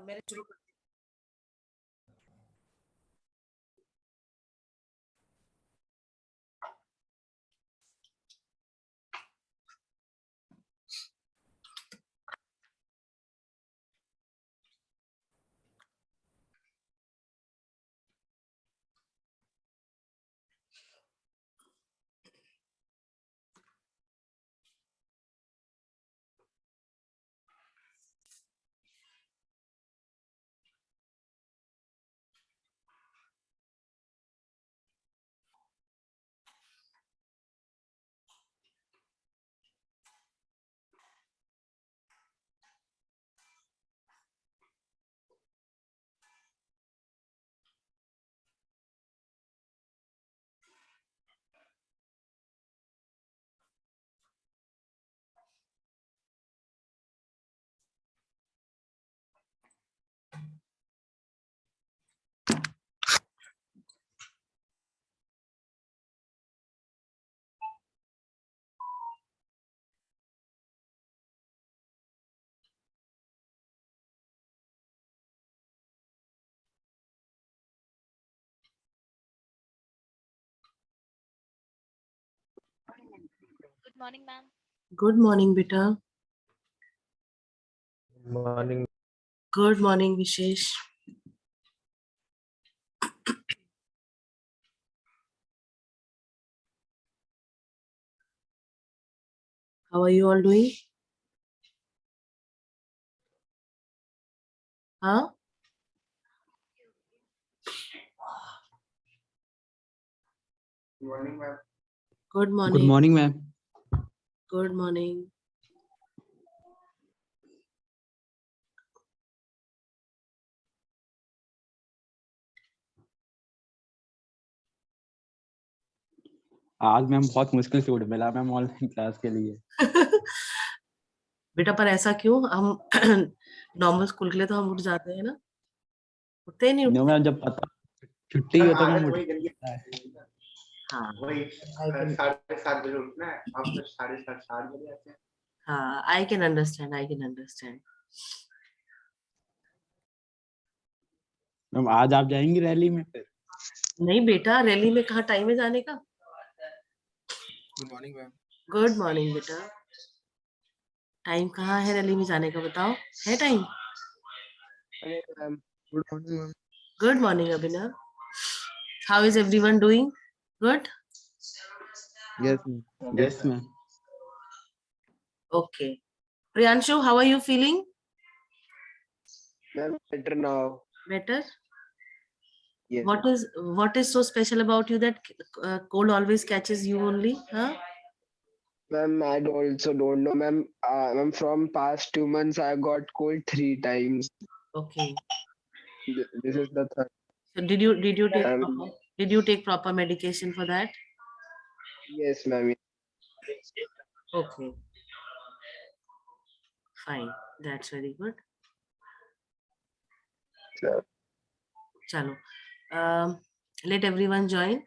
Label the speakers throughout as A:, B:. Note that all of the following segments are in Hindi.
A: मैंने शुरू कर
B: Good morning, ma'am.
A: Good morning बेटा.
C: Morning.
A: Good morning Vishesh. How are you all doing? Huh?
C: Morning ma'am.
A: Good
D: Good
A: morning.
D: morning, ma'am.
A: Good morning.
D: आज मैम बहुत मुश्किल से उठ मिला मैम ऑनलाइन क्लास के लिए.
A: बेटा पर ऐसा क्यों? हम नॉर्मल स्कूल के लिए तो हम उठ जाते हैं ना. उठते ही नहीं
D: नो
A: उठते.
D: मैम, जब पता छुट्टी हो तो मैम उठ.
A: हाँ.
C: वही 7:30 बजे उठना है. आप तो 7:30 बजे आते हैं.
A: हाँ, I can understand. I can understand.
D: Ma'am आज आप जाएंगी रैली में फिर?
A: नहीं बेटा, रैली में कहाँ टाइम है जाने का?
E: Good morning ma'am.
A: Good morning बेटा. टाइम कहाँ है रैली में जाने का, बताओ. है टाइम?
E: अरे ma'am, good morning ma'am.
A: Good morning, Abhinav. How is everyone doing? Good?
E: Yes ma'am.
D: Yes ma'am.
A: Okay. Priyanshu, how are you feeling?
E: Ma'am better now.
A: Better?
E: Yes.
A: What is so special about you that cold always catches you only? Huh?
E: Ma'am I also don't know ma'am. Ma'am from past 2 months I got cold 3 times.
A: Okay.
E: This is the third.
A: So
E: Um,
A: did you take proper medication for that?
E: Yes ma'am.
A: Okay. Fine. That's very good.
E: Sir.
A: Chalo. Let everyone join.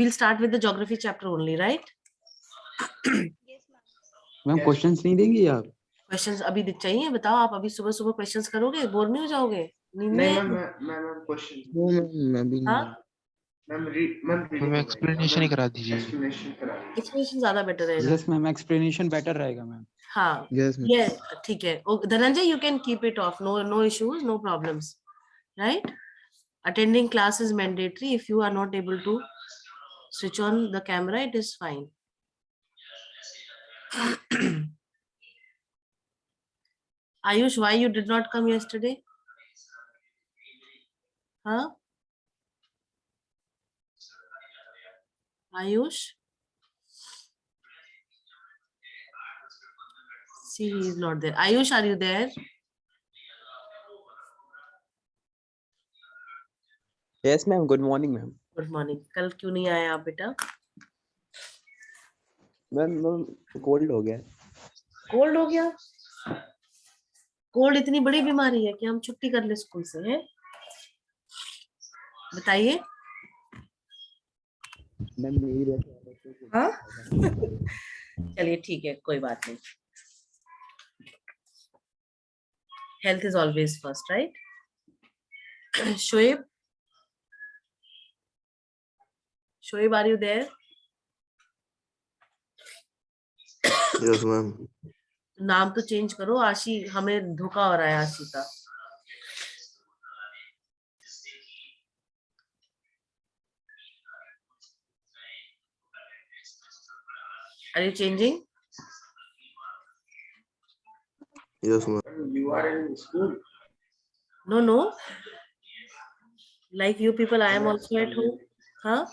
A: We'll start with the geography chapter only, right?
B: Yes, ma'am.
D: Ma'am questions नहीं देंगी आप?
A: Questions अभी चाहिए? बताओ. आप अभी सुबह सुबह questions करोगे? बोर नहीं हो जाओगे? नींद में
C: नहीं
A: आएगी?
C: Ma'am question.
E: वो मैम अभी
A: हाँ?
E: नहीं. मैम एक्सप्लेनेशन ही करा दीजिए.
C: एक्सप्लेनेशन करा दीजिए.
A: Explanation ज्यादा better रहेगा.
D: यस मैम, एक्सप्लेनेशन बेटर रहेगा मैम.
A: हाँ.
E: Yes ma'am.
A: ये ठीक है. Dhananjay, you can keep it off. No issues, no problems. Right? Attending class is mandatory. If you are not able to switch on the camera, it is fine. Ayush, why you did not come yesterday? Huh? Ayush? See, he is not there. Ayush, are you there?
F: Yes, ma'am. Good morning, ma'am.
A: Good morning. कल क्यों नहीं आए आप बेटा?
F: मैम कोल्ड हो गया.
A: कोल्ड हो गया? कोल्ड इतनी बड़ी बीमारी है कि हम छुट्टी कर ले स्कूल से, हैं? बताइए.
F: मैम नहीं रहता.
A: हाँ? चलिए ठीक है, कोई बात नहीं. Health is always first, right? Shoaib? Shoaib, are you there?
G: Yes, ma'am.
A: नाम तो चेंज करो, आशी, हमें धोखा हो रहा है आशी का. Are you changing?
G: Yes, ma'am.
C: You are in school.
A: No, no. Like you people, I am also at home. Huh?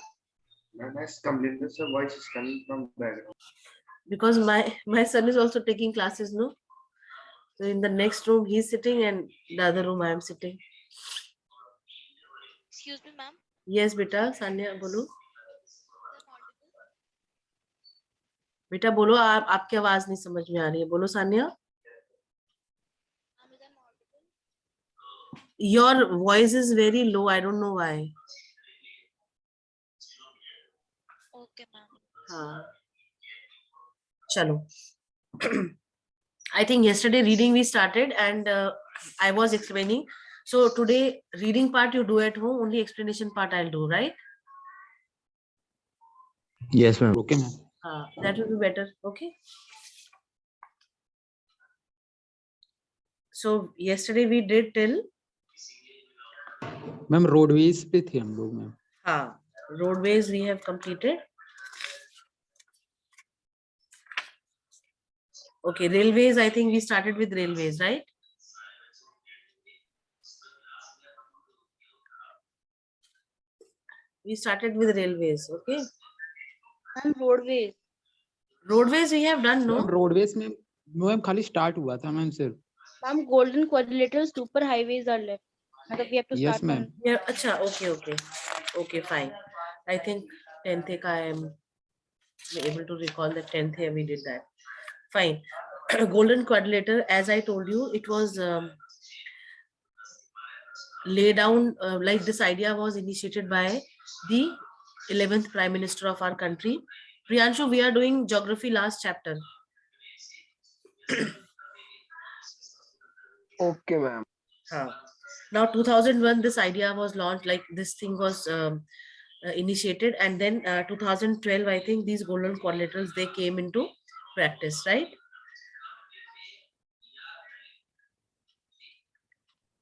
C: Nice completely. So voice is coming from background.
A: Because my son is also taking classes, no? So in the next room he's sitting and the other room I am sitting.
B: Excuse me, ma'am.
A: Yes, beta, Sanya, बोलो.
B: Is that audible?
A: बेटा बोलो, आप आपकी आवाज नहीं समझ में आ रही है. बोलो Sanya.
B: Ma'am, is that audible?
A: Your voice is very low. I don't know why.
B: Okay, ma'am.
A: हाँ. चलो. I think yesterday reading we started and I was explaining. So today reading part you do at home, only explanation part I'll do, right?
F: Yes, ma'am.
D: Okay, ma'am.
A: That will be better. Okay. So yesterday we did till
D: ma'am roadways पे थे हम लोग ma'am.
A: roadways we have completed. Okay, railways, I think we started with railways, right? We started with railways, okay?
B: Ma'am, roadways.
A: Roadways we have done, no?
D: Ma'am roadways में मैम खाली स्टार्ट हुआ था मैम सिर्फ.
B: Ma'am, golden quadrilateral super highways are left. Matlab, we have to
D: Yes,
B: start
D: ma'am.
B: from.
A: Yeah, acha, okay, fine. I think 10th ka I am able to recall that 10th year we did that. Fine. Golden quadrilateral, as I told you, it was laid down, like this idea was initiated by the 11th Prime Minister of our country. Priyanshu, we are doing geography last chapter.
E: Okay, ma'am.
A: Now 2001 this idea was launched, like this thing was initiated, and then 2012 I think these golden quadrilaterals they came into practice, right?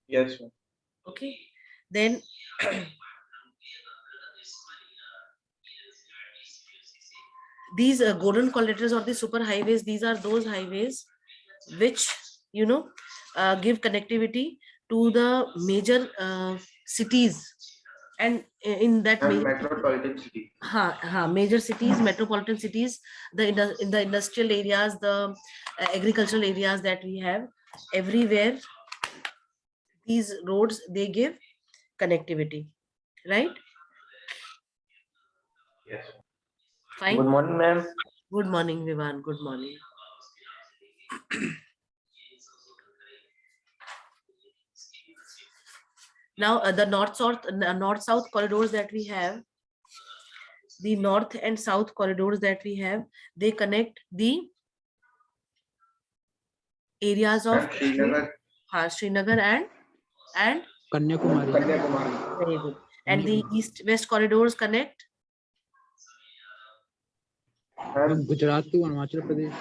C: Yes, ma'am.
A: Okay, then these golden quadrilaterals or the super highways, these are those highways which give connectivity to the major cities, and in that
C: And
A: major
C: metropolitan city.
A: major cities, metropolitan cities, in the industrial areas, the agricultural areas that we have, everywhere these roads they give connectivity, right?
C: Yes.
A: Fine.
F: Good morning, ma'am.
A: Good morning, Vivan. Good morning. Now the north-south corridors that we have, the north and south corridors that we have, they connect the areas of
C: And Srinagar.
A: Srinagar and
D: Kanyakumari.
C: Kanyakumari.
A: very good. And the east-west corridors connect
C: And
D: Gujarat to Arunachal Pradesh.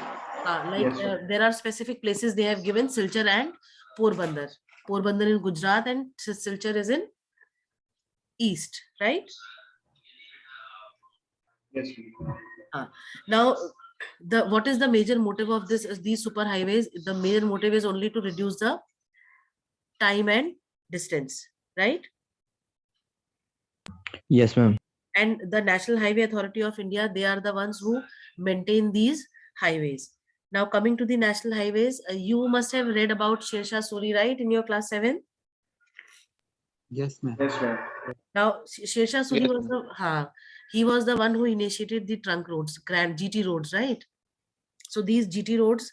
A: like
C: Yes, sir.
A: there are specific places they have given Silchar and Porbandar. Porbandar in Gujarat and Silchar is in east, right?
C: yes, ma'am.
A: Now what is the major motive of these super highways? The major motive is only to reduce the time and distance, right?
F: Yes, ma'am.
A: And the National Highway Authority of India, they are the ones who maintain these highways. Now coming to the national highways, you must have read about Sher Shah Suri, right, in your class 7?
D: Yes, ma'am.
C: Yes, ma'am.
A: Now Sher Shah Suri
D: Yes,
A: was he was the one who initiated the trunk roads, grand GT roads, right? So these GT roads,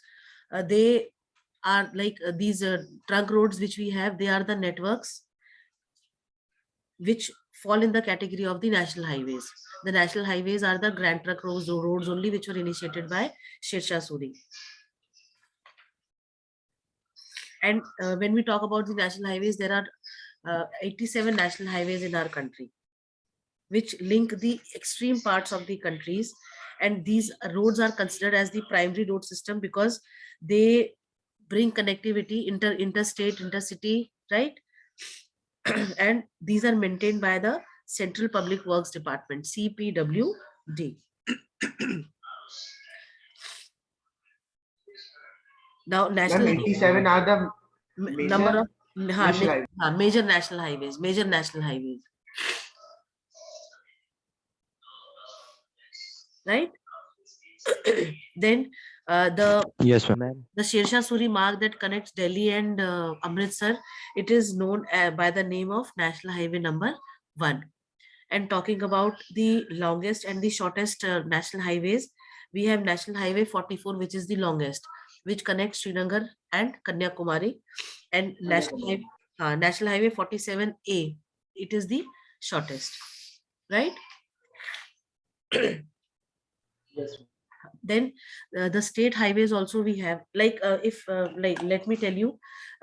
A: they are like these trunk roads which we have, they are the networks which fall in the category of the national highways. The national highways are the grand truck roads only, which were initiated by Sher Shah Suri. And when we talk about the national highways, there are 87 national highways in our country, which link the extreme parts of the countries. And these roads are considered as the primary road system because they bring connectivity interstate, intercity, right? And these are maintained by the Central Public Works Department, CPWD. Now,
C: Ma'am,
A: national
C: 87 are the
A: number of
C: national highways.
A: major national highways, major national highways, right? Then
F: Yes, ma'am.
A: the Shershah Suri Marg that connects Delhi and Amritsar, it is known by the name of National Highway number 1. And talking about the longest and the shortest national highways, we have National Highway 44, which is the longest, which connects Srinagar and Kanyakumari, and National Highway 47A, it is the shortest, right? Then the state highways also we have, like let me tell you,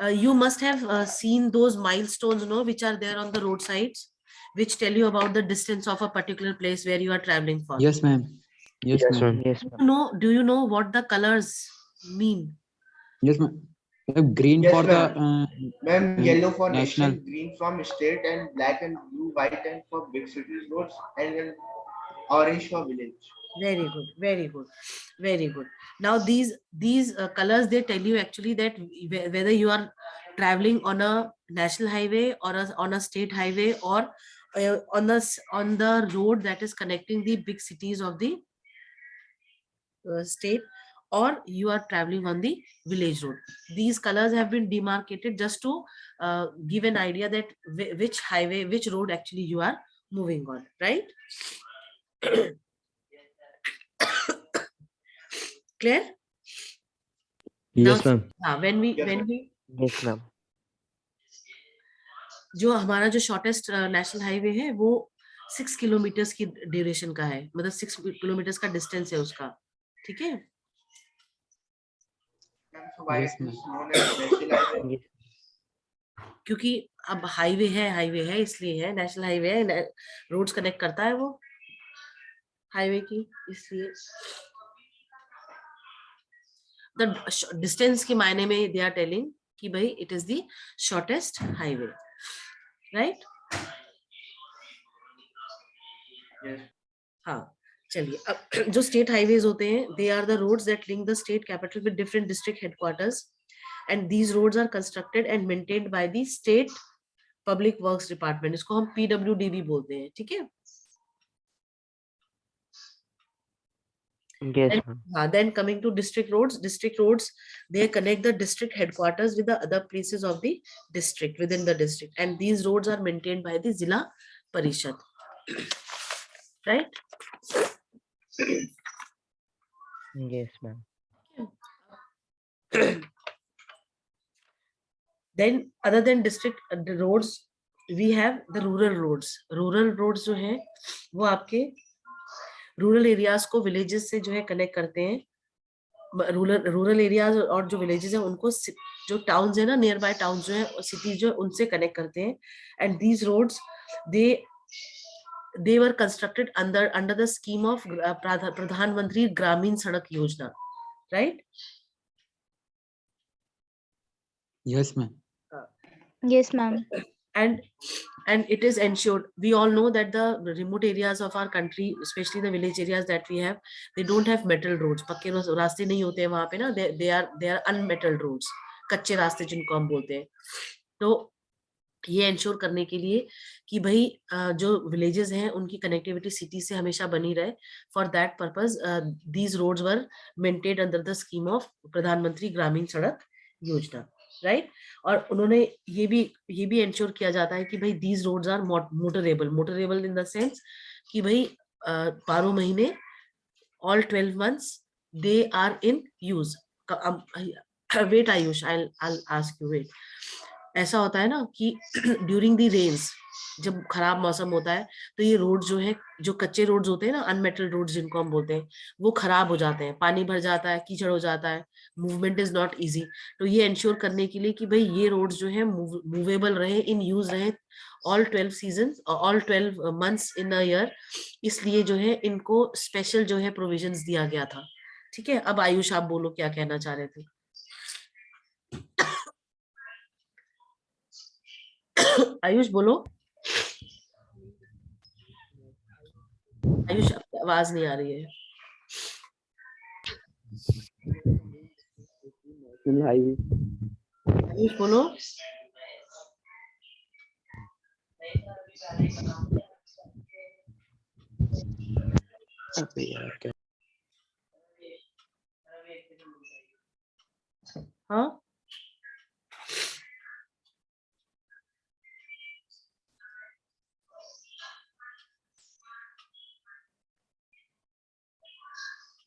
A: you must have seen those milestones, which are there on the roadsides, which tell you about the distance of a particular place where you are traveling for.
D: Yes, ma'am. Yes, ma'am.
F: Yes,
A: Do you know what the colors mean?
D: Yes, ma'am. Green
C: Yes,
D: for
C: ma'am.
D: the
C: Ma'am, yellow for
D: national.
C: nation, green from state, and black and blue, white and for big cities roads, and then orange for village.
A: Very good, very good, very good. Now these colors, they tell you actually that whether you are traveling on a national highway or on a state highway, or on the road that is connecting the big cities of the state, or you are traveling on the village road. These colors have been demarcated just to give an idea that which highway, which road actually you are moving on, right? Clear?
F: Yes,
A: Now,
F: ma'am.
A: when we
F: Yes, ma'am.
A: जो हमारा जो शॉर्टेस्ट नेशनल हाईवे है वो 6 किलोमीटर्स की ड्यूरेशन का है, मतलब 6 किलोमीटर्स का डिस्टेंस है उसका, ठीक है?
C: Ma'am, so why
D: Yes,
C: it is
D: ma'am.
C: known as national highway?
A: क्योंकि अब हाईवे है इसलिए है, नेशनल हाईवे है, रोड्स कनेक्ट करता है वो हाईवे की, इसलिए द डिस्टेंस के मायने में दे आर टेलिंग कि भाई it is the shortest highway, right?
C: Yes.
A: हाँ, चलिए अब जो स्टेट हाईवेज होते हैं, they are the roads that link the state capital with different district headquarters, and these roads are constructed and maintained by the state public works department, इसको हम PWD भी बोलते हैं, ठीक है?
F: Yes, ma'am.
A: Then coming to district roads, they connect the district headquarters with the other places of the district, within the district, and these roads are maintained by the Zilla Parishad, right?
F: Yes, ma'am.
A: Then other than district roads, we have the rural roads. Rural roads जो हैं वो आपके रूरल एरियाज को विलेजेस से जो है कनेक्ट करते हैं, रूरल एरियाज और जो विलेजेस हैं उनको जो टाउन्स है ना, नियर बाय टाउन्स जो है, सिटीज जो है, उनसे कनेक्ट करते हैं, and these roads they were constructed under the scheme of Pradhan Mantri Gramin Sadak Yojana, right?
D: Yes, ma'am.
B: Yes, ma'am.
A: And it is ensured, we all know that the remote areas of our country, especially the village areas that we have, they don't have metal roads, पक्के रास्ते नहीं होते हैं वहां पे ना, they are unmetalled roads, कच्चे रास्ते जिनको हम बोलते हैं। तो ये इंश्योर करने के लिए कि भाई जो विलेजेस हैं उनकी कनेक्टिविटी सिटी से हमेशा बनी रहे, for that purpose these roads were maintained under the scheme of Pradhanmantri Gramin सड़क योजना, राइट? और उन्होंने ये भी इंश्योर किया जाता है कि भाई these roads are motorable in the sense कि भाई 12 महीने, all 12 months they are in use. Wait Ayush, I'll ask you, wait. ऐसा होता है ना कि ड्यूरिंग द रेन्स, जब खराब मौसम होता है तो ये रोड जो है, जो कच्चे रोड्स होते हैं ना, अनमेटल्ड रोड्स जिनको हम बोलते हैं, वो खराब हो जाते हैं, पानी भर जाता है, कीचड़ हो जाता है, मूवमेंट इज नॉट इजी। तो ये इंश्योर करने के लिए कि भाई ये रोड्स जो है मूवेबल रहे, इन यूज रहे all 12 season, all 12 months in a year, इसलिए जो है इनको स्पेशल जो है प्रोविजंस दिया गया था। ठीक है, अब आयुष आप बोलो क्या कहना चाह रहे थे। आयुष बोलो। आयुष आपकी आवाज नहीं आ रही है। आयुष बोलो। हाँ,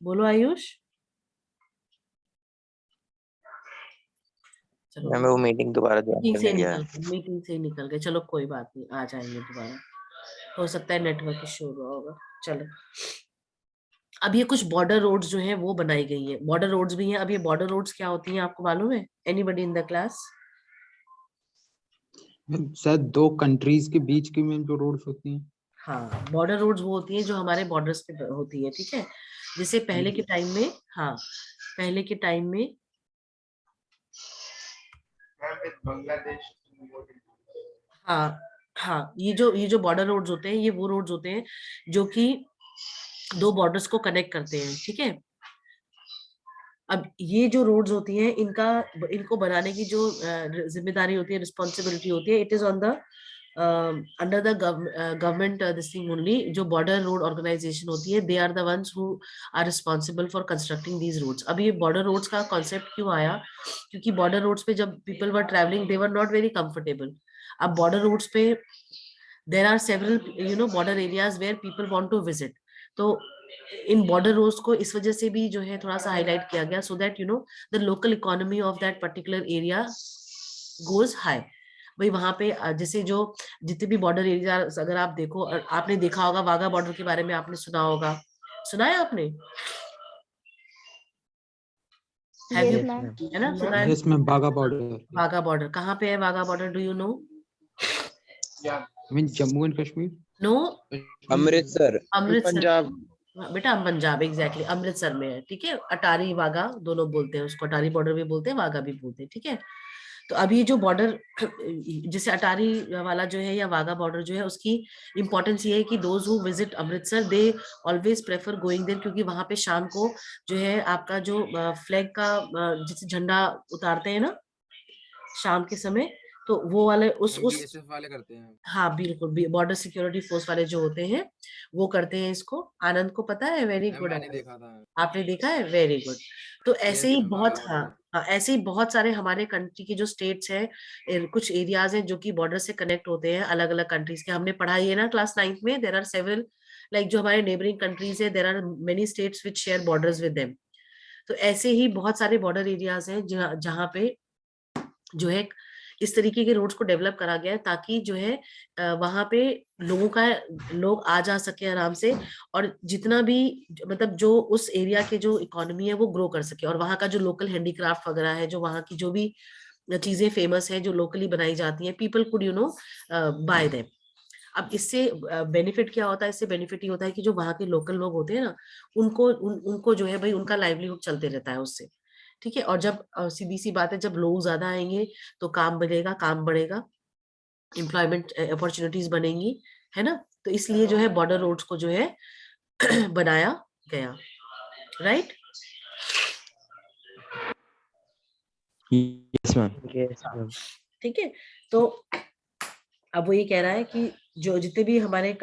A: बोलो आयुष। चलो,
F: मैम वो मीटिंग दोबारा ज्वाइन
A: मीटिंग से
F: करने गया है।
A: निकल गए, मीटिंग से निकल गए। चलो कोई बात नहीं, आ जाएंगे दोबारा, हो सकता है नेटवर्क इश्यू हुआ होगा। चलो, अब ये कुछ बॉर्डर रोड्स जो हैं वो बनाई गई हैं, बॉर्डर रोड्स भी हैं। अब ये बॉर्डर रोड्स क्या होती हैं आपको मालूम है? Anybody in the class?
D: शायद 2 कंट्रीज के बीच की में जो रोड्स होती हैं।
A: हाँ, बॉर्डर रोड्स वो होती हैं जो हमारे बॉर्डर्स पे होती है। ठीक है, जैसे पहले के टाइम में, हाँ पहले के टाइम में
C: मैम विद बांग्लादेश।
A: हाँ हाँ, ये जो बॉर्डर रोड्स होते हैं, ये वो रोड्स होते हैं जो कि 2 बॉर्डर्स को कनेक्ट करते हैं। ठीक है, अब ये जो रोड्स होती हैं, इनको बनाने की जो जिम्मेदारी होती है, रिस्पॉन्सिबिलिटी होती है, it is on the under the government this thing only. जो बॉर्डर रोड ऑर्गेनाइजेशन होती है, they are the ones who are responsible for constructing these roads. अब ये बॉर्डर रोड्स का कॉन्सेप्ट क्यों आया? क्योंकि बॉर्डर रोड्स पे जब people were travelling, they were not very comfortable. अब बॉर्डर रोड्स पे there are several border areas where people want to visit. तो इन बॉर्डर रोड्स को इस वजह से भी जो है थोड़ा सा हाईलाइट किया गया, so that the local economy of that particular area goes high. भाई वहां पे जैसे जो जितने भी बॉर्डर एरिया, अगर आप देखो, आपने देखा होगा वाघा बॉर्डर के बारे में, आपने सुना होगा, सुना है आपने? Have you-
B: Yes, ma'am.
A: है ना, सुना है?
D: Yes ma'am, Wagah border.
A: Wagah border कहाँ पे है? Wagah border, do you know?
C: या
D: mean Jammu and Kashmir.
A: No,
F: Amritsar.
A: Amritsar.
E: Punjab.
A: हाँ, बेटा पंजाब, एग्जैक्टली अमृतसर में है। ठीक है, अटारी वाघा दोनों बोलते हैं उसको, अटारी बॉर्डर भी बोलते हैं, वाघा भी बोलते हैं। ठीक है, तो अभी जो बॉर्डर जैसे अटारी वाला जो है या वाघा बॉर्डर जो है, उसकी इंपॉर्टेंस ये है कि those who visit Amritsar they always prefer going there, क्योंकि वहां पे शाम को जो है आपका जो फ्लैग का जैसे झंडा उतारते हैं ना शाम के समय, तो वो वाले उस
H: बीएसएफ वाले करते हैं।
A: हाँ बिल्कुल, बॉर्डर सिक्योरिटी फोर्स वाले जो होते हैं वो करते हैं इसको। आनंद को पता है? वेरी गुड,
H: मैंने देखा था।
A: आपने देखा है, वेरी गुड। तो ऐसे ही
H: BSF
A: बहुत,
H: वाला
A: हाँ हाँ, ऐसे ही बहुत सारे हमारे कंट्री के जो स्टेट्स हैं, कुछ एरियाज हैं जो कि बॉर्डर से कनेक्ट होते हैं अलग अलग कंट्रीज के। हमने पढ़ा है ना क्लास 9th में, देयर आर सेवरल, लाइक जो हमारे नेबरिंग कंट्रीज है, there are many states which share borders with them. तो ऐसे ही बहुत सारे बॉर्डर एरियाज हैं जहाँ पे जो है इस तरीके के रोड्स को डेवलप करा गया है, ताकि जो है वहां पे लोग आ जा सके आराम से, और जितना भी मतलब जो उस एरिया के जो इकोनॉमी है वो ग्रो कर सके, और वहां का जो लोकल हैंडीक्राफ्ट वगैरह है, जो वहां की जो भी चीजें फेमस है जो लोकली बनाई जाती हैं, पीपल कुड बाय देम। अब इससे बेनिफिट क्या होता है? इससे बेनिफिट ये होता है कि जो वहां के लोकल लोग होते हैं ना, उनको जो है भाई उनका लाइवलीहुड चलते रहता है उससे। ठीक है, और जब सीधी सी बात है, जब लोग ज्यादा आएंगे तो काम बढ़ेगा, काम बढ़ेगा, एम्प्लॉयमेंट अपॉर्चुनिटीज बनेंगी, है ना। तो इसलिए जो है बॉर्डर रोड्स को जो है बनाया गया, right?
F: Yes ma'am.
E: Yes, ma'am.
A: ठीक है, तो अब वो ये कह रहा है कि जो जितने भी हमारे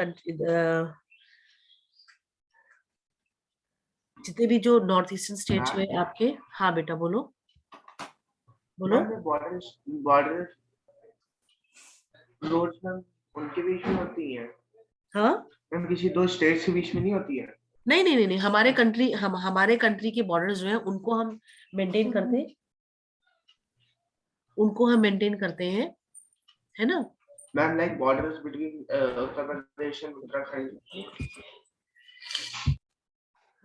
A: जितने भी जो नॉर्थ ईस्टर्न स्टेट्स में आपके, हाँ बेटा बोलो बोलो।
C: मैम बॉर्डर रोड्स मैम उनके बीच में होती है
A: हाँ,
C: मैम, किसी 2 स्टेट्स के बीच में नहीं होती है।
A: नहीं नहीं नहीं नहीं, हमारे कंट्री के बॉर्डर्स जो है उनको हम मेंटेन करते हैं। उनको हम मेंटेन करते हैं, है ना।
C: Ma'am, like borders between Uttar Pradesh and Uttarakhand.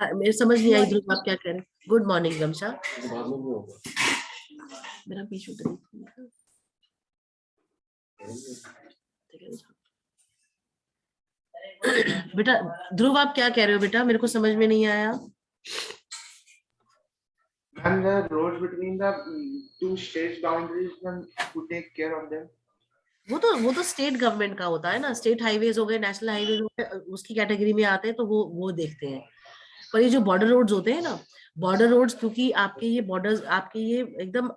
A: हाँ, मेरे समझ नहीं आई ध्रुव आप क्या कह रहे हैं। गुड मॉर्निंग गमशा, मेरा बीच में बेटा ध्रुव आप क्या कह रहे हो बेटा, मेरे को समझ में नहीं आया।
C: Ma'am, the roads between the two states boundaries, ma'am, who take care of them?
A: वो तो स्टेट गवर्नमेंट का होता है ना, स्टेट हाईवेज हो गए, नेशनल हाईवेज हो गए, उसकी कैटेगरी में आते हैं तो वो देखते हैं। पर ये जो बॉर्डर रोड्स होते हैं ना, बॉर्डर रोड्स क्योंकि आपके ये बॉर्डर्स आपके ये एकदम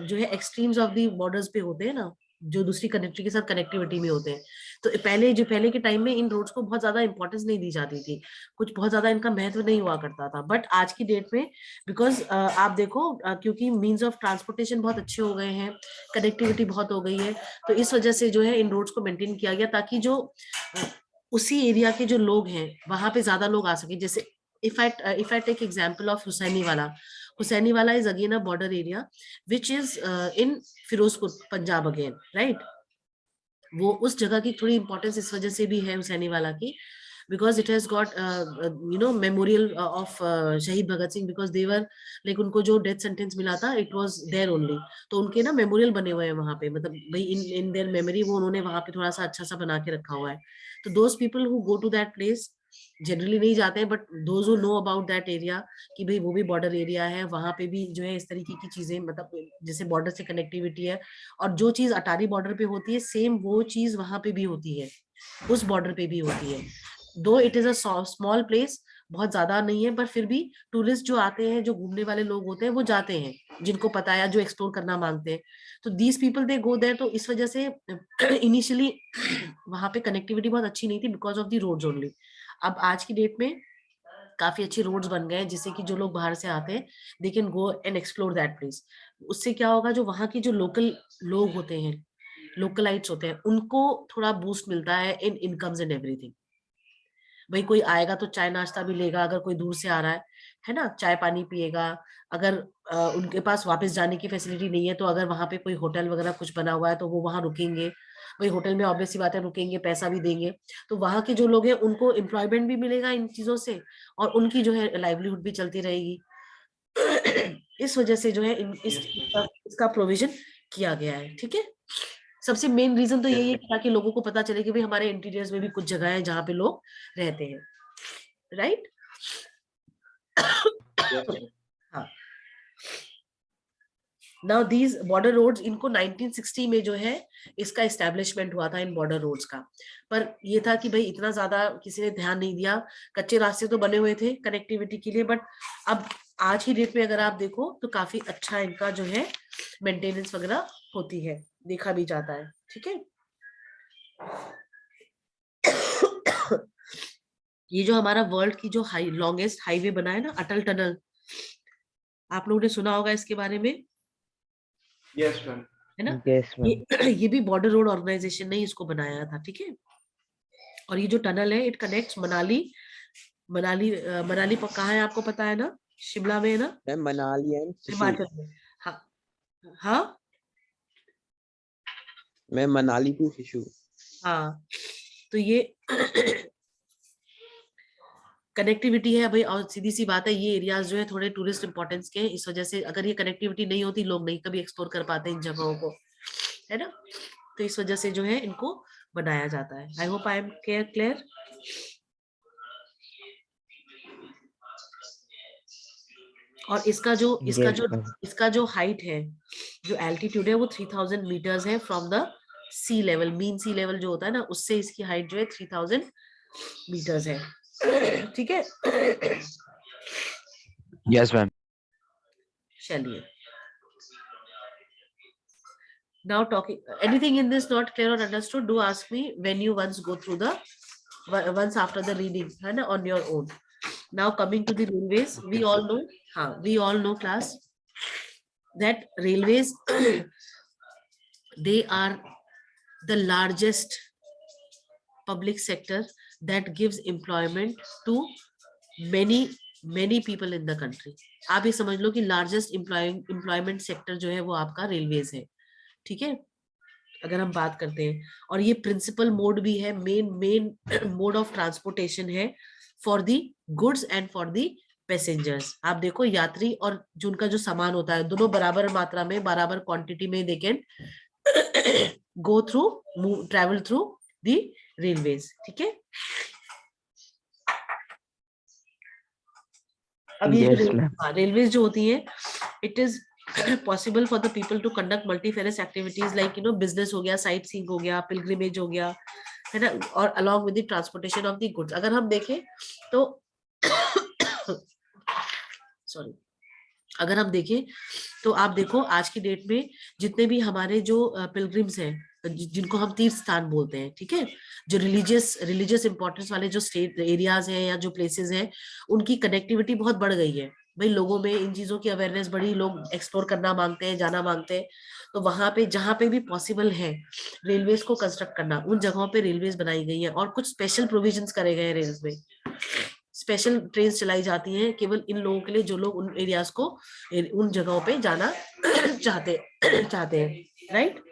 A: जो है एक्सट्रीम्स ऑफ दी बॉर्डर्स पे होते हैं ना, जो दूसरी कंट्री के साथ कनेक्टिविटी में होते हैं। तो पहले के टाइम में इन रोड्स को बहुत ज्यादा इंपॉर्टेंस नहीं दी जाती थी, कुछ बहुत ज्यादा इनका महत्व नहीं हुआ करता था। बट आज की डेट में बिकॉज आप देखो क्योंकि मीन्स ऑफ ट्रांसपोर्टेशन बहुत अच्छे हो गए हैं, कनेक्टिविटी बहुत हो गई है, तो इस वजह से जो है इन रोड्स को मेंटेन किया गया ताकि जो उसी एरिया के जो लोग हैं वहां पे ज्यादा लोग आ सके। जैसे if I take example of Husainiwala is again a border area which is in Firozpur Punjab again, right? वो उस जगह की थोड़ी इंपॉर्टेंस इस वजह से भी है हुसैनीवाला की, because it has got memorial of शहीद Bhagat Singh, because they were like उनको जो डेथ सेंटेंस मिला था it was there only, तो उनके ना मेमोरियल बने हुए हैं वहां पे, मतलब भाई in their memory वो उन्होंने वहां पे थोड़ा सा अच्छा सा बना के रखा हुआ है। तो those people who go to that place generally नहीं जाते हैं, but those who know about that area कि भाई वो भी बॉर्डर एरिया है, वहां पे भी जो है इस तरीके की चीजें, मतलब जैसे बॉर्डर से कनेक्टिविटी है, और जो चीज अटारी बॉर्डर पे होती है सेम वो चीज वहां पे भी होती है, उस बॉर्डर पे भी होती है। दो it is a small place, बहुत ज्यादा नहीं है, पर फिर भी टूरिस्ट जो आते हैं, जो घूमने वाले लोग होते हैं वो जाते हैं, जिनको पता है, जो एक्सप्लोर करना मांगते हैं, तो these people they go there. तो इस वजह से इनिशियली वहां पे कनेक्टिविटी बहुत अच्छी नहीं थी because of the roads only. अब आज की डेट में काफी अच्छे रोड्स बन गए हैं, जिससे कि जो लोग बाहर से आते हैं they can go and explore that place. उससे क्या होगा, जो वहाँ की जो लोकल लोग होते हैं, लोकलाइट्स होते हैं, उनको थोड़ा बूस्ट मिलता है इन इनकम्स एंड एवरीथिंग। भाई कोई आएगा तो चाय नाश्ता भी लेगा, अगर कोई दूर से आ रहा है ना, चाय पानी पिएगा। अगर उनके पास वापस जाने की फैसिलिटी नहीं है तो अगर वहां पे कोई होटल वगैरह कुछ बना हुआ है तो वो वहां रुकेंगे, भाई होटल में ऑब्वियस सी बात है रुकेंगे, पैसा भी देंगे, तो वहां के जो लोग हैं उनको एम्प्लॉयमेंट भी मिलेगा इन चीजों से, और उनकी जो है लाइवलीहुड भी चलती रहेगी। इस वजह से जो है इसका प्रोविजन किया गया है, ठीक है। सबसे मेन रीजन तो यही है ताकि लोगों को पता चले कि भाई हमारे इंटीरियर्स में भी कुछ जगह है जहाँ पे लोग रहते हैं, राइट। हाँ, नाउ दीज बॉर्डर रोड्स, इनको 1960 में जो है इसका एस्टेब्लिशमेंट हुआ था इन बॉर्डर रोड्स का। पर ये था कि भाई इतना ज्यादा किसी ने ध्यान नहीं दिया, कच्चे रास्ते तो बने हुए थे कनेक्टिविटी के लिए, बट अब आज की डेट में अगर आप देखो तो काफी अच्छा इनका जो है मेंटेनेंस वगैरह होती है, देखा भी जाता है, ठीक है। ये जो हमारा वर्ल्ड की जो लॉन्गेस्ट हाईवे बना है ना, अटल टनल, आप लोगों ने सुना होगा इसके बारे में,
C: Yes, ma'am.
A: है ना।
F: Yes, ma'am.
A: ये भी बॉर्डर रोड ऑर्गेनाइजेशन ने इसको बनाया था, ठीक है। और ये जो टनल है इट कनेक्ट्स मनाली पर कहाँ है आपको पता है ना, शिमला में है ना,
F: Ma'am, Manali and
A: हिमाचल में। हाँ हाँ
F: Ma'am, Manali to Shishu.
A: हाँ, तो ये कनेक्टिविटी है भाई, और सीधी सी बात है ये एरियाज जो है थोड़े टूरिस्ट इंपॉर्टेंस के हैं, इस वजह से अगर ये कनेक्टिविटी नहीं होती लोग नहीं कभी एक्सप्लोर कर पाते इन जगहों को, है ना। तो इस वजह से जो है इनको बनाया जाता है। I hope I am clear. और इसका जो हाइट है, जो एल्टीट्यूड है वो 3000 मीटर्स है from the sea level, mean sea level जो होता है ना, उससे इसकी हाइट जो है 3000 मीटर्स है, ठीक है।
F: Yes, ma'am.
A: चलिए, now talking anything in this not clear or understood, do ask me when you once go through once after the reading, है ना, on your own. Now coming to the railways, we all know class that railways they are the largest public sector that gives employment to many people in the country. आप ये समझ लो कि लार्जेस्ट एम्प्लॉयमेंट सेक्टर जो है वो आपका रेलवेज है, ठीक है, अगर हम बात करते हैं, और ये प्रिंसिपल मोड भी है, मेन मोड ऑफ ट्रांसपोर्टेशन है for the goods and for the passengers. आप देखो यात्री और जो उनका जो सामान होता है, दोनों बराबर मात्रा में, बराबर क्वांटिटी में they can go through, travel through the railways. ठीक है, अब ये
F: Yes,
A: जो
F: ma'am.
A: रेलवेज जो होती है, it is possible for the people to conduct multifarious activities like business हो गया, साइट सीइंग हो गया, पिलग्रिमेज हो गया, है ना, और along with the transportation of the goods. अगर हम देखें तो सॉरी, अगर हम देखें तो आप देखो आज की डेट में जितने भी हमारे जो पिलग्रिम्स हैं, जिनको हम तीर्थ स्थान बोलते हैं, ठीक है, जो रिलीजियस इंपॉर्टेंस वाले जो स्टेट एरियाज हैं या जो प्लेसेस हैं, उनकी कनेक्टिविटी बहुत बढ़ गई है भाई। लोगों में इन चीजों की अवेयरनेस बढ़ी, लोग एक्सप्लोर करना मांगते हैं, जाना मांगते हैं। तो वहां पे जहां पे भी पॉसिबल है रेलवेज को कंस्ट्रक्ट करना, उन जगहों पे रेलवेज बनाई गई है, और कुछ स्पेशल प्रोविजंस करे गए हैं रेल्स में। स्पेशल ट्रेन चलाई जाती हैं केवल इन लोगों के लिए जो लोग उन एरियाज को, उन जगहों पे जाना चाहते हैं, राइट।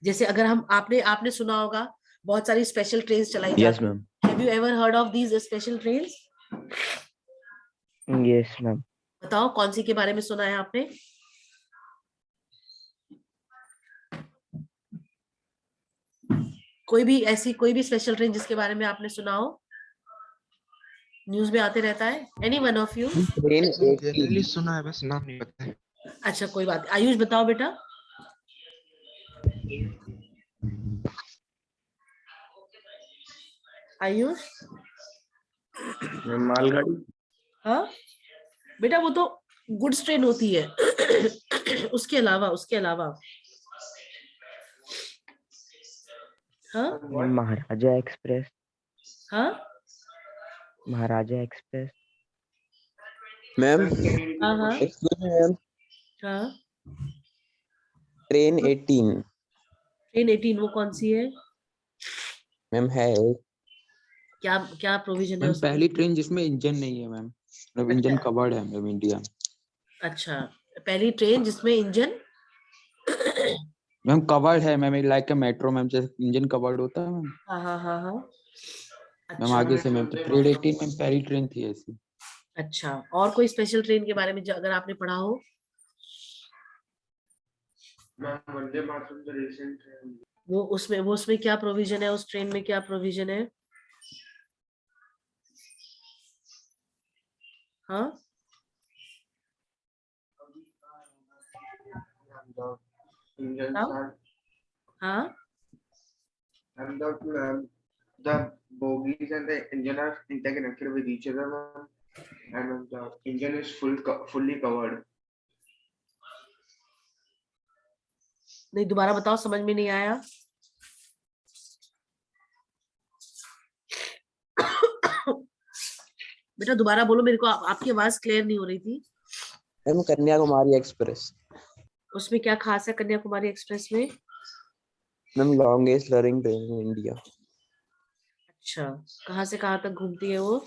A: जैसे अगर हम, आपने सुना होगा बहुत सारी स्पेशल ट्रेन चलाई
F: Yes,
A: जाती हैं।
F: ma'am.
A: Have you ever heard of these special trains?
F: Yes, ma'am.
A: बताओ कौन सी के बारे में सुना है आपने? कोई भी स्पेशल ट्रेन जिसके बारे में आपने सुना हो, न्यूज में आते रहता है। Any one of you?
F: Train
H: generally
F: 18.
H: सुना है, बस नाम नहीं पता है।
A: अच्छा कोई बात। आयुष बताओ बेटा। आयुष?
F: मालगाड़ी.
A: हाँ बेटा, वो तो गुड्स ट्रेन होती है। उसके अलावा हाँ
F: महाराजा एक्सप्रेस.
A: हाँ
F: महाराजा एक्सप्रेस. मैम,
A: हाँ हाँ
F: excuse me, मैम.
A: हाँ।
F: ट्रेन 18.
A: ट्रेन 18 वो कौन सी है?
F: मैम है एक.
A: क्या क्या प्रोविजन है
D: मैम
A: उसमें?
D: पहली ट्रेन जिसमें इंजन नहीं है मैम, मतलब इंजन
A: अच्छा।
D: कवर्ड है मैम इंडिया में।
A: अच्छा, पहली ट्रेन जिसमें इंजन
D: मैम कवर्ड है मैम, लाइक मेट्रो मैम, जैसे इंजन कवर्ड होता है मैम।
A: हाँ हाँ हाँ हाँ।
D: मैम
A: अच्छा
D: आगे से मैम, तो ट्रेन 18 मैम पहली ट्रेन थी ऐसी।
A: अच्छा, और कोई स्पेशल ट्रेन के बारे में अगर आपने पढ़ा हो?
C: मैम वंदे मातरम तो रिसेंट है।
A: वो उसमें क्या प्रोविजन है? उस ट्रेन में क्या प्रोविजन है? हाँ
C: Engines
A: हाँ
C: are
A: हाँ
C: and the bogies and the engine are interconnected with each other, ma'am. And the engine is fully covered.
A: नहीं, दोबारा बताओ, समझ में नहीं आया। बेटा दोबारा बोलो, मेरे को आपकी आवाज क्लियर नहीं हो रही थी।
F: Ma'am Kanyakumari express.
A: उसमें क्या खास है कन्याकुमारी एक्सप्रेस में?
F: Ma'am longest running train in India.
A: अच्छा, कहाँ से कहाँ तक घूमती है वो?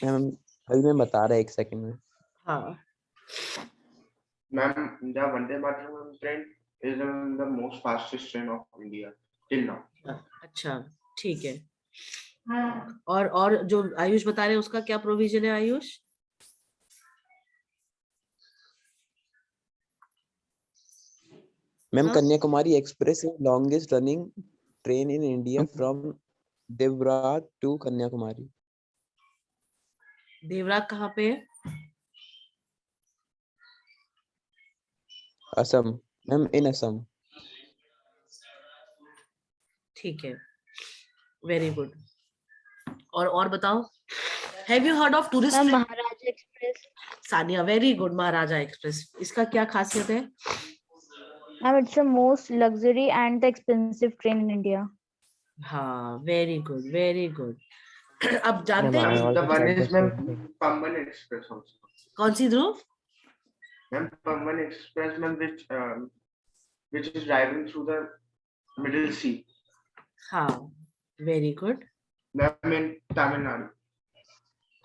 F: मैम अभी मैं बता रहा, एक सेकंड में.
A: हाँ
C: Ma'am, the Vande Mataram train is the most fastest train of India till now.
A: अच्छा ठीक है। और जो आयुष बता रहे हैं उसका क्या प्रोविजन है आयुष?
F: मैम
A: हाँ?
F: Kanyakumari express is longest running train in India from Devrag to Kanyakumari.
A: देवराग कहाँ पे है?
F: असम. मैम इन असम.
A: ठीक है, वेरी गुड। और बताओ, have you heard of tourist?
B: Ma'am Maharaja express.
A: Sania, very good. Maharaja express, इसका क्या खासियत है?
B: Ma'am it's the most luxury and the expensive train in India.
A: हाँ, वेरी गुड वेरी गुड। अब जानते हैं
F: Ma'am, I
C: The
F: also
C: one
F: tried
C: is
F: the
C: ma'am
F: same thing.
C: Pamban Express also.
A: कौन सी ध्रुव?
C: Ma'am Pamban Express, ma'am, which is driving through the Middle Sea.
A: हाँ, very good.
C: Ma'am in Tamil Nadu.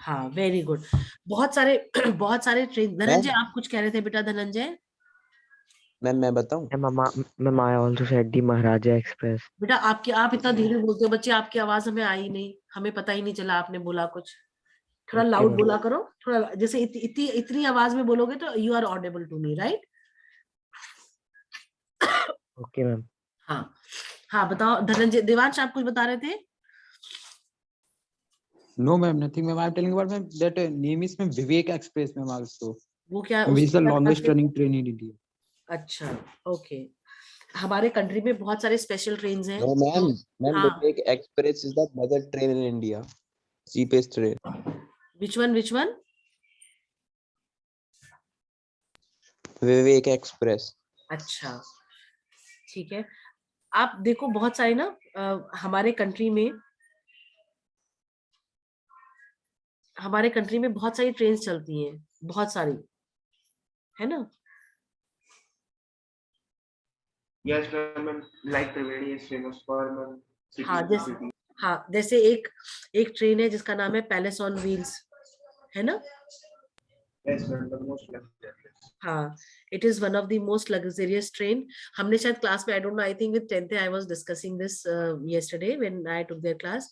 A: हाँ, वेरी गुड। बहुत सारे बहुत सारे ट्रेन। धनंजय, आप कुछ कह रहे थे बेटा? धनंजय
F: मैम मैं बताऊं?
E: Ma'am, I also said the Maharaja Express.
A: बेटा, आप इतना धीरे बोलते हो बच्चे, आपकी आवाज हमें आई नहीं, हमें पता ही नहीं चला आपने बोला कुछ। थोड़ा
E: Okay,
A: लाउड
E: ma'am.
A: बोला करो, थोड़ा जैसे इतनी आवाज में बोलोगे तो you are audible to me, right?
E: Okay, ma'am.
A: हाँ हाँ, बताओ धनंजय। देवांश, आप कुछ बता रहे थे?
D: No, ma'am, nothing, ma'am. I'm telling about ma'am that name is ma'am Vivek Express, ma'am. Also,
A: वो क्या,
D: which is
A: उसमें
D: the
A: क्या
D: longest
A: खासियत?
D: running train in India.
A: अच्छा, ओके। हमारे कंट्री में बहुत सारे स्पेशल ट्रेन्स हैं।
F: No, ma'am. Ma'am,
A: हाँ,
F: Vivek Express is the mother train in India. Cheapest train.
A: Which one?
F: Vivek Express.
A: अच्छा, ठीक है। आप देखो बहुत सारे ना हमारे कंट्री में बहुत सारी ट्रेन चलती हैं, बहुत सारी, है ना?
C: Yes, ma'am. Like Triveni is famous for ma'am,
A: हाँ,
C: city to
A: जैसे
C: city.
A: हाँ, जैसे एक ट्रेन है जिसका नाम है पैलेस ऑन व्हील्स, है ना?
C: Yes, ma'am. The most luxurious.
A: हाँ, it is one of the most luxurious train. हमने शायद क्लास में, I don't know, I think with 10th I was discussing this yesterday when I took there class.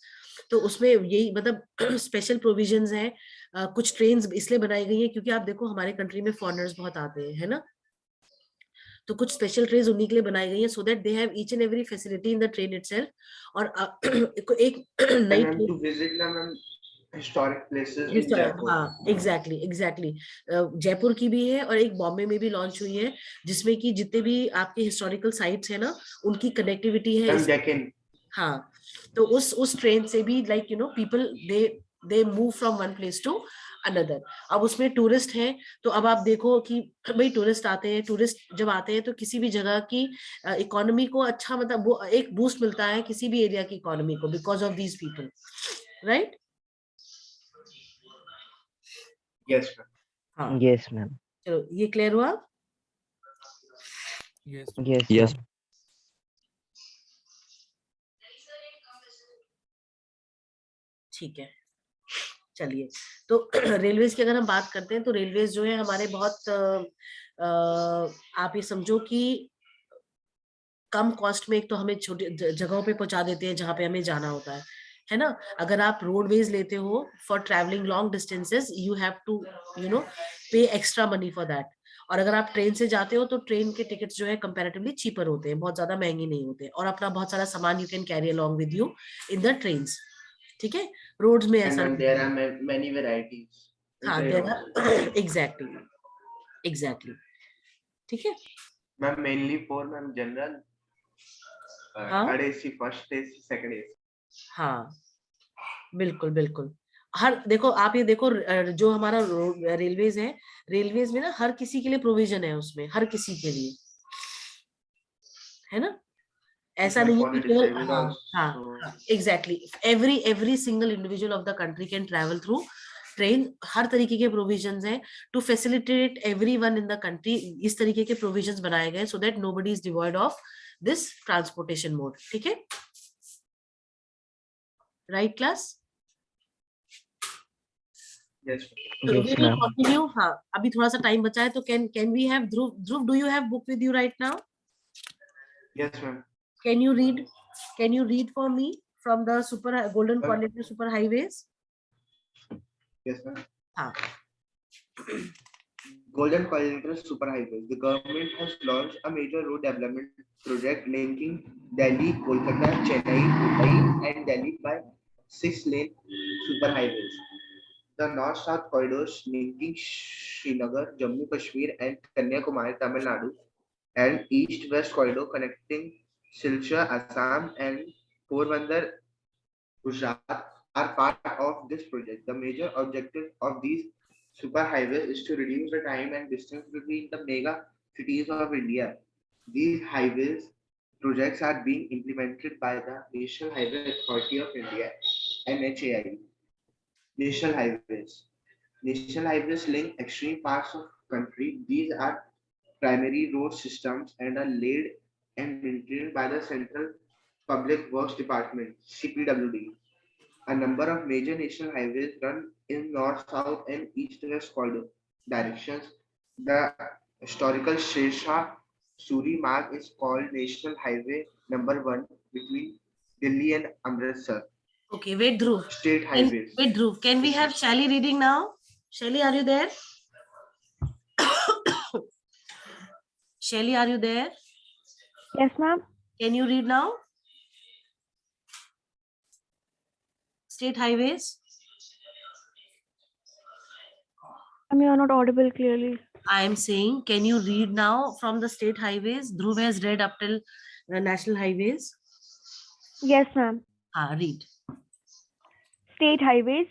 A: तो उसमें यही मतलब स्पेशल प्रोविजंस हैं। कुछ ट्रेन्स इसलिए बनाई गई हैं क्योंकि आप देखो हमारे कंट्री में फॉरेनर्स बहुत आते हैं, है ना? तो कुछ स्पेशल ट्रेन उन्हीं के लिए बनाई गई है, so that they have each and every facility in the train itself. और एक नई
C: And ma'am,
A: train,
C: to visit the ma'am, historic places in Jaipur.
A: हाँ, एग्जैक्टली। जयपुर की भी है और एक बॉम्बे में भी लॉन्च हुई है, जिसमें कि जितने भी आपके हिस्टोरिकल साइट्स है ना, उनकी कनेक्टिविटी है
C: Ma'am, Deccan.
A: हाँ, तो उस ट्रेन से भी like people they move from one place to another. अब उसमें टूरिस्ट हैं, तो अब आप देखो कि भाई टूरिस्ट जब आते हैं तो किसी भी जगह की इकोनॉमी को अच्छा, मतलब वो एक बूस्ट मिलता है किसी भी एरिया की इकोनॉमी को, because of these people, right?
C: Yes, ma'am.
A: हाँ,
E: Yes, ma'am.
A: चलो, ये क्लियर हुआ?
E: Yes,
F: Yes.
E: ma'am.
A: ठीक है, चलिए। तो रेलवेज की अगर हम बात करते हैं तो रेलवेज जो है हमारे बहुत आप ये समझो कि कम कॉस्ट में एक तो हमें छोटी जगहों पे पहुंचा देते हैं जहां पे हमें जाना होता है ना? अगर आप रोडवेज लेते हो for travelling long distances, you have to pay extra money for that. और अगर आप ट्रेन से जाते हो तो ट्रेन के टिकट्स जो है कंपैरेटिवली चीपर होते हैं, बहुत ज्यादा महंगे नहीं होते, और अपना बहुत सारा सामान you can carry along with you in the trains. ठीक है, रोड्स में
C: And
A: ऐसा
C: ma'am,
A: नहीं
C: there
A: है।
C: are many varieties
A: हाँ,
C: inside also.
A: एग्जैक्टली, ठीक है।
C: Ma'am, mainly for ma'am general,
A: हाँ
C: third AC, first AC, second AC.
A: हाँ, बिल्कुल बिल्कुल। हर देखो, आप ये देखो जो हमारा रेलवेज है, रेलवेज में ना हर किसी के लिए प्रोविजन है उसमें, हर किसी के लिए, है ना?
C: Yes,
A: ऐसा
C: ma'am,
A: नहीं है
C: for
A: कि
C: the
A: केवल,
C: disabled
A: हाँ
C: also.
A: हाँ, exactly. Every single individual of the country can travel through train. हर तरीके के प्रोविजंस हैं to facilitate everyone in the country. इस तरीके के प्रोविजंस बनाए गए so that nobody is devoid of this transportation mode. ठीक है, right class?
C: Yes,
A: So we
E: Yes,
A: will
E: ma'am.
A: continue. हाँ, अभी थोड़ा सा टाइम बचा है, तो can we have Dhruv, do you have book with you right now?
C: yes, ma'am.
A: Can you read for me from the Golden Quality Super Highways?
C: Yes, ma'am.
A: हाँ,
C: Golden Quadrilateral Superhighway. The government has launched a major road development project linking Delhi, Kolkata, Chennai, Mumbai, and Delhi by 6-lane superhighways. The north-south corridors linking Srinagar, Jammu Kashmir, and Kanyakumari, Tamil Nadu, and east-west corridor connecting Silchar, Assam, and Porbandar, Gujarat, are part of this project. The major objective of these superhighways is to reduce the time and distance between the mega cities of India. These highways projects are being implemented by the National Highway Authority of India, NHAI. National highways. National highways link extreme parts of country. These are primary road systems and are laid and maintained by the Central Public Works Department, CPWD. A number of major national highways run in north, south, and east-west directions. The historical Shershah Suri Marg is called National Highway Number 1 between Delhi and Amritsar.
A: Okay, wait, Dhruv.
C: State highways.
A: Wait, Dhruv. Can we have Shally reading now? Shally, are you there? Shally, are you there?
B: Yes, ma'am.
A: Can you read now? State highways.
B: You are not audible clearly.
A: I am saying, can you read now from the state highways? Dhruv has read up till the national highways.
B: Yes, ma'am.
A: Read.
B: State highways.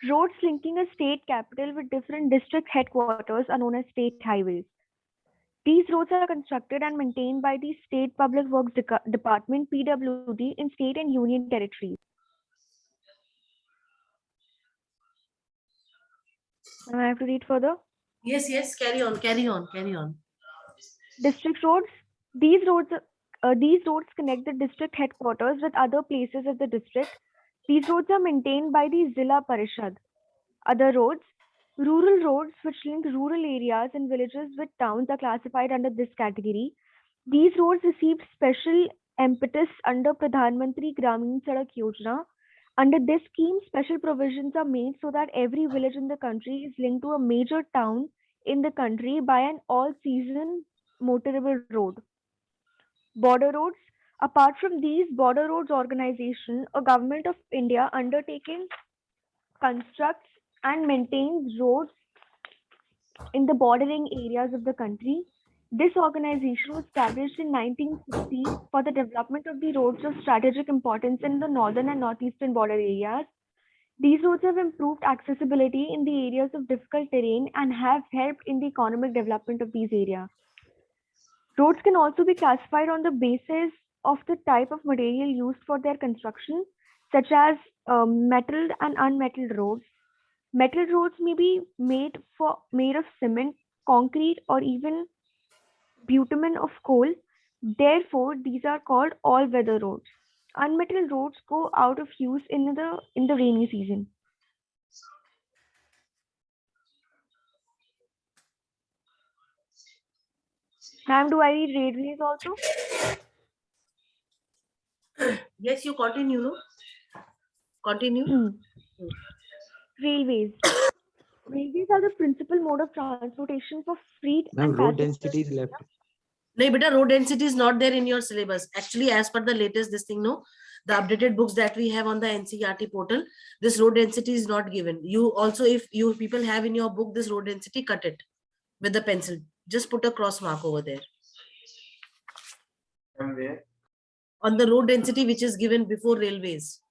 B: Roads linking a state capital with different district headquarters are known as state highways. These roads are constructed and maintained by the State Public Works Department (PWD) in state and union territories. I have to read further.
A: Yes, yes. Carry on. Carry on. Carry on.
B: District roads. These roads connect the district headquarters with other places of the district. These roads are maintained by the Zilla Parishad. Other roads. Rural roads which link rural areas and villages with towns are classified under this category. These roads received special impetus under Pradhan Mantri Gramin Sadak Yojana. Under this scheme, special provisions are made so that every village in the country is linked to a major town in the country by an all-season motorable road. Border roads. Apart from these, Border Roads Organization, a government of India undertaking, constructs and maintains roads in the bordering areas of the country. This organization was established in 1960 for the development of the roads of strategic importance in the northern and northeastern border areas. These roads have improved accessibility in the areas of difficult terrain and have helped in the economic development of these areas. Roads can also be classified on the basis of the type of material used for their construction, such as metalled and unmetalled roads. Metal roads may be made of cement, concrete, or even bitumen of coal. Therefore, these are called all-weather roads. Unmetalled roads go out of use in the rainy season. Ma'am, do I read railways also?
A: Yes, you continue. No? Continue.
B: Railways. Railways are the principal mode of transportation for freight
F: Ma'am,
B: and
F: road
B: passengers.
F: density is left.
A: No, beta, road density is not there in your syllabus. Actually, as per the latest this thing, no, the updated books that we have on the NCERT portal, this road density is not given. You also, if you people have in your book this road density, cut it with the pencil. Just put a cross mark over there.
C: Somewhere.
A: On the road density which is given before railways.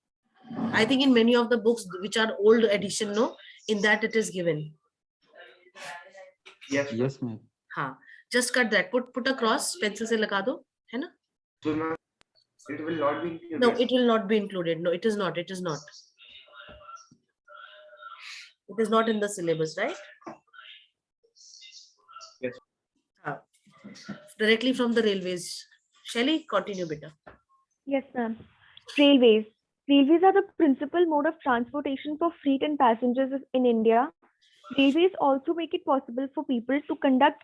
A: I think in many of the books which are old edition, no, in that it is given.
C: Yes.
D: Yes, ma'am.
A: Just cut that. Put a cross, pencil se laga do, hai na?
C: So now it will not be included.
A: No, it will not be included. No, it is not. It is not. It is not in the syllabus, right?
C: Yes.
A: Directly from the railways. Shally, continue, beta.
B: Yes, ma'am. Railways. Railways are the principal mode of transportation for freight and passengers in India. Railways also make it possible for people to conduct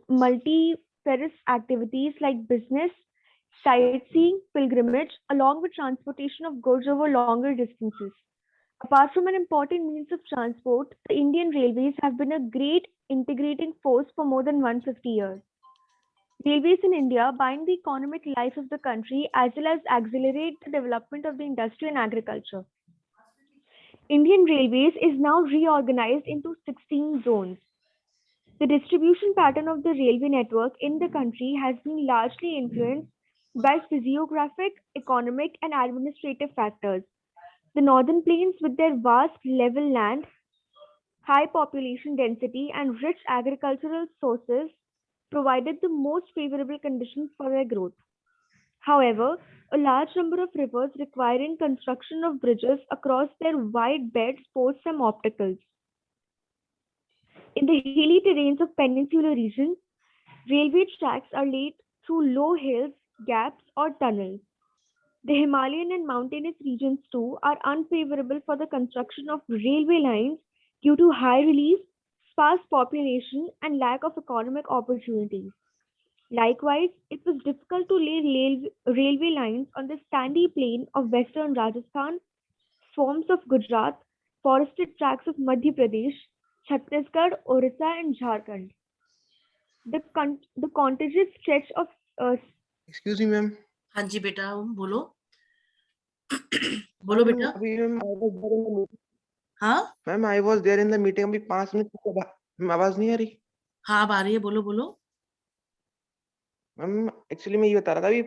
B: multi-purpose activities like business, sightseeing, pilgrimage, along with transportation of goods over longer distances. Apart from an important means of transport, the Indian Railways have been a great integrating force for more than 150 years. Railways in India bind the economic life of the country as well as accelerate the development of the industry and agriculture. Indian Railways is now reorganized into 16 zones. The distribution pattern of the railway network in the country has been largely influenced by physiographic, economic, and administrative factors. The northern plains, with their vast level land, high population density, and rich agricultural sources, provided the most favorable conditions for their growth. However, a large number of rivers requiring construction of bridges across their wide beds pose some obstacles. In the hilly terrains of peninsular region, railway tracks are laid through low hills, gaps, or tunnels. The Himalayan and mountainous regions too are unfavorable for the construction of railway lines due to high relief, sparse population, and lack of economic opportunities. Likewise, it was difficult to lay railway lines on the sandy plain of western Rajasthan, swamps of Gujarat, forested tracts of Madhya Pradesh, Chhattisgarh, Orissa, and Jharkhand. The contiguous stretch of
C: Excuse me, ma'am.
A: हाँ जी बेटा, बोलो बोलो
C: Ma'am,
A: बेटा.
C: अभी ma'am I was there in the meeting.
A: हाँ
C: ma'am I was there in the meeting. अभी 5 मिनट के बाद मैम आवाज नहीं आ रही.
A: हाँ अब आ रही है, बोलो बोलो.
C: मैम एक्चुअली मैं ये बता रहा था अभी